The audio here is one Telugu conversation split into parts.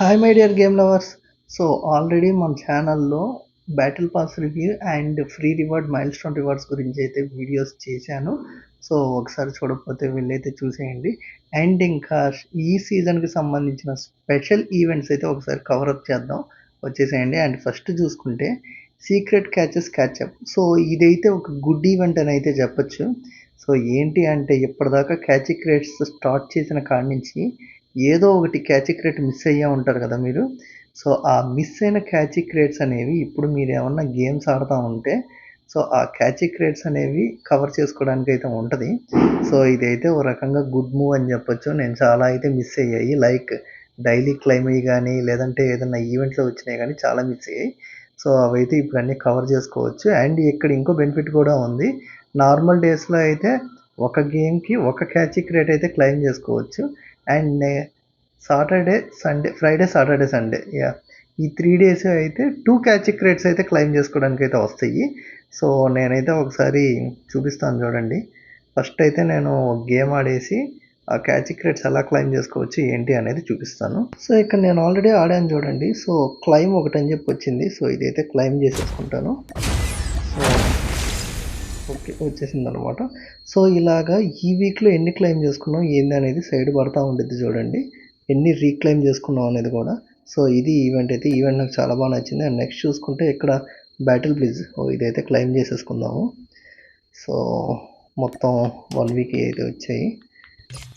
Hi my dear game lovers. So already మన ఛానల్లో battle pass review and free reward mile stone rewards గురించి అయితే వీడియోస్ చేశాను. సో ఒకసారి చూడకపోతే వెళ్ళైతే చూసేయండి. అండ్ ఇంకా ఈ సీజన్కి సంబంధించిన స్పెషల్ ఈవెంట్స్ అయితే ఒకసారి కవరప్ చేద్దాం, వచ్చేసేయండి. అండ్ ఫస్ట్ చూసుకుంటే సీక్రెట్ క్యాచెస్ క్యాచప్. సో ఇదైతే ఒక గుడ్ ఈవెంట్ అని అయితే చెప్పచ్చు. సో ఏంటి అంటే ఇప్పటిదాకా క్యాచ్ క్రేట్స్ స్టార్ట్ చేసిన కాడి నుంచి ఏదో ఒకటి క్యాచ్ క్రేట్ మిస్ అయ్యే ఉంటారు కదా మీరు. సో ఆ మిస్ అయిన క్యాచ్ క్రేట్స్ అనేవి ఇప్పుడు మీరు ఏమన్నా గేమ్స్ ఆడుతూ ఉంటే సో ఆ క్యాచ్ క్రేట్స్ అనేవి కవర్ చేసుకోవడానికి అయితే ఉంటుంది. సో ఇదైతే ఒక రకంగా గుడ్ మూవ్ అని చెప్పొచ్చు. నేను చాలా అయితే మిస్ అయ్యాయి, లైక్ డైలీ క్లైమ్ అయ్యి కానీ లేదంటే ఏదైనా ఈవెంట్లో వచ్చినాయి కానీ చాలా మిస్ అయ్యాయి. సో అవైతే ఇప్పుడు అన్నీ కవర్ చేసుకోవచ్చు. అండ్ ఇక్కడ ఇంకో బెనిఫిట్ కూడా ఉంది. నార్మల్ డేస్లో అయితే ఒక గేమ్కి ఒక క్యాచ్ క్రేట్ అయితే క్లెయిమ్ చేసుకోవచ్చు. And Saturday Sunday, Friday Saturday Sunday, ఈ 3 డేస్ అయితే 2 క్యాచ్ క్రేట్స్ అయితే క్లెయిమ్ చేసుకోవడానికి అయితే వస్తాయి. సో నేనైతే ఒకసారి చూపిస్తాను చూడండి. ఫస్ట్ అయితే నేను గేమ్ ఆడేసి ఆ క్యాచ్ క్రేట్స్ ఎలా క్లెయిమ్ చేసుకోవచ్చు ఏంటి అనేది చూపిస్తాను. సో ఇక్కడ నేను ఆల్రెడీ ఆడాను చూడండి. సో క్లెయిమ్ ఒకటి అని చెప్పి వచ్చింది. సో ఇదైతే క్లెయిమ్ చేసేసుకుంటాను. సో ఓకే, వచ్చేసింది అనమాట. సో ఇలాగా ఈ వీక్లో ఎన్ని క్లెయిమ్ చేసుకున్నాం ఏంది అనేది సైడ్ పడతా ఉంటుంది చూడండి, ఎన్ని రీక్లెయిమ్ చేసుకున్నాం అనేది కూడా. సో ఇది ఈవెంట్ అయితే, ఈవెంట్ నాకు చాలా బాగా నచ్చింది. అండ్ నెక్స్ట్ చూసుకుంటే ఇక్కడ బ్యాటిల్ బ్లిజ్, ఇదైతే క్లెయిమ్ చేసేసుకుందాము. సో మొత్తం 1 వీక్ అయితే వచ్చాయి.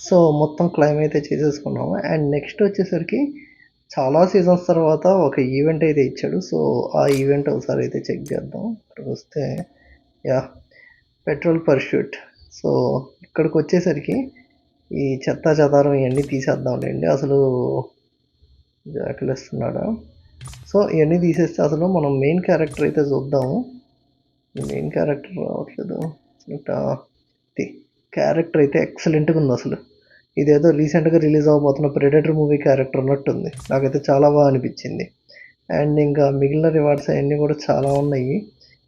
సో మొత్తం క్లెయిమ్ అయితే చేసేసుకున్నాము. అండ్ నెక్స్ట్ వచ్చేసరికి చాలా సీజన్స్ తర్వాత ఒక ఈవెంట్ అయితే ఇచ్చాడు. సో ఆ ఈవెంట్ ఒకసారి అయితే చెక్ చేద్దాం. ఇక్కడికి వస్తే పెట్రోల్ పర్షూట్. సో ఇక్కడికి వచ్చేసరికి ఈ చెత్తా చెదారం ఇవన్నీ తీసేద్దాంలేండి. అసలు జాకిలేస్తున్నాడా? సో ఇవన్నీ తీసేస్తే అసలు మనం మెయిన్ క్యారెక్టర్ అయితే చూద్దాము. మెయిన్ క్యారెక్టర్ రావట్లేదు. క్యారెక్టర్ అయితే ఎక్సలెంట్గా ఉంది అసలు. ఇదేదో రీసెంట్గా రిలీజ్ అవ్వబోతున్న ప్రెడేటర్ మూవీ క్యారెక్టర్ ఉన్నట్టుంది. నాకైతే చాలా బాగా అనిపించింది. అండ్ ఇంకా మిగిలిన రివార్డ్స్ అవన్నీ కూడా చాలా ఉన్నాయి.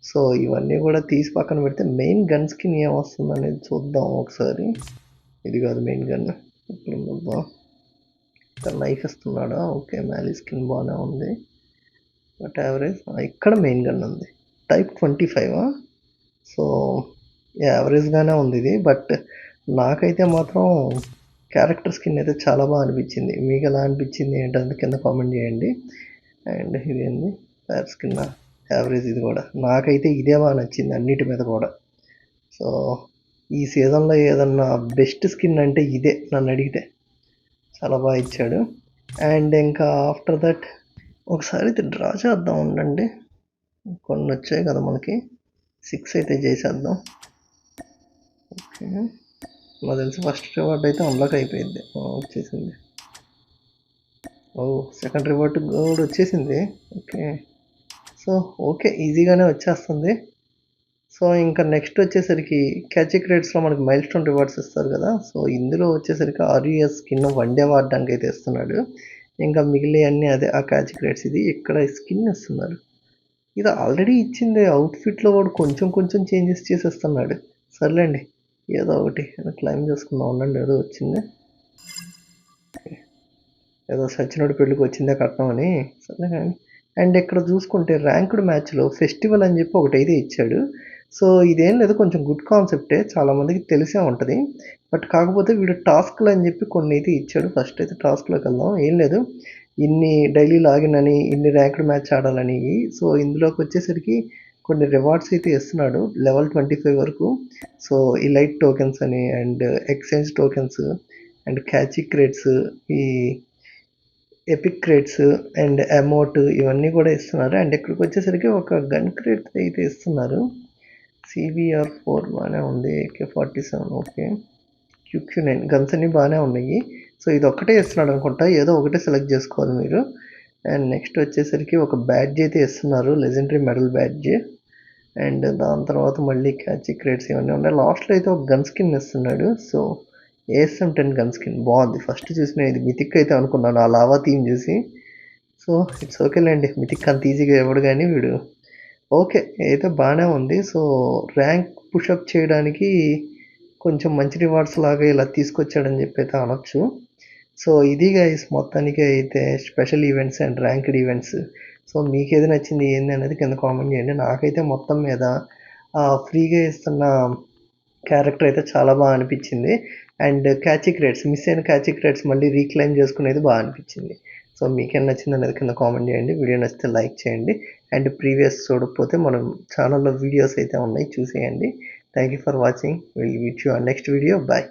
సో ఇవన్నీ కూడా తీసి పక్కన పెడితే మెయిన్ గన్ స్కిన్ ఏమొస్తుంది అనేది చూద్దాం ఒకసారి. ఇది కాదు మెయిన్ గన్. ఇప్పుడు ఇక్కడ నైఫ్ ఇస్తున్నాడా? ఓకే, మ్యాలీ స్కిన్ బాగానే ఉంది, బట్ యావరేజ్. ఇక్కడ మెయిన్ గన్ ఉంది, టైప్ 25. సో యావరేజ్గానే ఉంది ఇది. బట్ నాకైతే మాత్రం క్యారెక్టర్ స్కిన్ అయితే చాలా బాగా అనిపించింది. మీకు ఎలా అనిపించింది ఏంటంటే కింద కామెంట్ చేయండి. అండ్ ఇది ఏంది, ఫైర్ స్కిన్ యావరేజ్. ఇది కూడా నాకైతే ఇదే బాగా నచ్చింది అన్నిటి మీద కూడా. సో ఈ సీజన్లో ఏదన్నా బెస్ట్ స్కిన్ అంటే ఇదే నన్ను అడిగితే. చాలా బాగా ఇచ్చాడు. అండ్ ఇంకా ఆఫ్టర్ దట్ ఒకసారి ఇది డ్రా చేద్దాం ఉండండి. కొన్ని వచ్చాయి కదా మనకి, 6 అయితే చేసేద్దాం. ఓకే, నాకు తెలిసి ఫస్ట్ రివార్డ్ అయితే అన్లాక్ అయిపోయింది, వచ్చేసింది. సెకండ్ రివార్డ్ కూడా వచ్చేసింది. ఓకే, సో ఓకే, ఈజీగానే వచ్చేస్తుంది. సో ఇంకా నెక్స్ట్ వచ్చేసరికి క్యాచ్ క్రేట్స్లో మనకి మైల్ స్టోన్ రివార్డ్స్ ఇస్తారు కదా. సో ఇందులో వచ్చేసరికి ఆర్యుఎస్ స్కిన్ 1 డే వాడడానికి అయితే ఇస్తున్నాడు. ఇంకా మిగిలిన అన్నీ అదే ఆ క్యాచ్ క్రేట్స్. ఇది ఇక్కడ స్కిన్ ఇస్తున్నారు. ఇది ఆల్రెడీ ఇచ్చింది అవుట్ఫిట్లో వాడు కొంచెం కొంచెం చేంజెస్ చేసేస్తున్నాడు. సర్లేండి, ఏదో ఒకటి క్లైమ్ చేసుకుందాం ఉండండి. ఏదో వచ్చింది, ఏదో సచినుడి పెళ్ళికి వచ్చిందే కట్నం అని. సరే కానీ. అండ్ ఇక్కడ చూసుకుంటే ర్యాంక్డ్ మ్యాచ్లో ఫెస్టివల్ అని చెప్పి ఒకటి అయితే ఇచ్చాడు. సో ఇదేం లేదు, కొంచెం గుడ్ కాన్సెప్టే, చాలామందికి తెలిసే ఉంటుంది. బట్ కాకపోతే వీడు టాస్క్లు అని చెప్పి కొన్ని అయితే ఇచ్చాడు. ఫస్ట్ అయితే టాస్క్లోకి వెళ్దాం. ఏం లేదు, ఇన్ని డైలీ లాగిన్ అని, ఇన్ని ర్యాంక్డ్ మ్యాచ్ ఆడాలని. సో ఇందులోకి వచ్చేసరికి కొన్ని రివార్డ్స్ అయితే ఇస్తున్నాడు లెవెల్ 25 వరకు. సో ఇలైట్ టోకెన్స్ అని, and exchange tokens, and catchy crates, ఈ ఎపిక్ క్రేట్స్, అండ్ అమౌంట్, ఇవన్నీ కూడా ఇస్తున్నారు. అండ్ ఇక్కడికి వచ్చేసరికి ఒక గన్ క్రేట్ అయితే ఇస్తున్నారు. CBR4 బాగానే ఉంది, AK-47 ఓకే, QQ9 గన్స్ అన్నీ బాగానే ఉన్నాయి. సో ఇది ఒక్కటే ఇస్తున్నాడు అనుకుంటా, ఏదో ఒకటే సెలెక్ట్ చేసుకోవాలి మీరు. అండ్ నెక్స్ట్ వచ్చేసరికి ఒక బ్యాడ్జ్ అయితే ఇస్తున్నారు, లెజెండరీ మెడల్ బ్యాడ్జ్. అండ్ దాని తర్వాత మళ్ళీ క్యాచ్ క్రేట్స్ ఇవన్నీ ఉన్నాయి. లాస్ట్లో అయితే ఒక గన్ స్కిన్ ఇస్తున్నాడు. సో ASM-10 గన్ స్కిన్ బాగుంది. ఫస్ట్ చూసిన ఇది మితిక్ అయితే అనుకున్నాను ఆ లావా థీమ్ చూసి. సో ఇట్స్ ఓకేలేండి, మితిక్ అంత ఈజీగా ఇవ్వడు కానీ వీడు. ఓకే, అయితే బాగానే ఉంది. సో ర్యాంక్ పుషప్ చేయడానికి కొంచెం మంచి రివార్డ్స్ లాగా ఇలా తీసుకొచ్చాడని చెప్పి అయితే అనొచ్చు. సో ఇది గైస్ మొత్తానికి అయితే special events and ranked events. So మీకేది నచ్చింది ఏంది అనేది కింద కామెంట్ చేయండి. నాకైతే మొత్తం మీద ఫ్రీగా ఇస్తున్న క్యారెక్టర్ అయితే చాలా బాగా అనిపించింది. అండ్ క్యాచీ క్రేట్స్ మిస్ అయిన క్యాచీ క్రేట్స్ మళ్ళీ రీక్లెయిమ్ చేసుకునేది బాగా అనిపించింది. సో మీకేం నచ్చింది అనేది కింద కామెంట్ చేయండి. వీడియో నచ్చితే లైక్ చేయండి. అండ్ ప్రీవియస్ చూడకపోతే మనం ఛానల్లో వీడియోస్ అయితే ఉన్నాయి చూసేయండి. Thank you for watching. Will meet you on next video. Bye.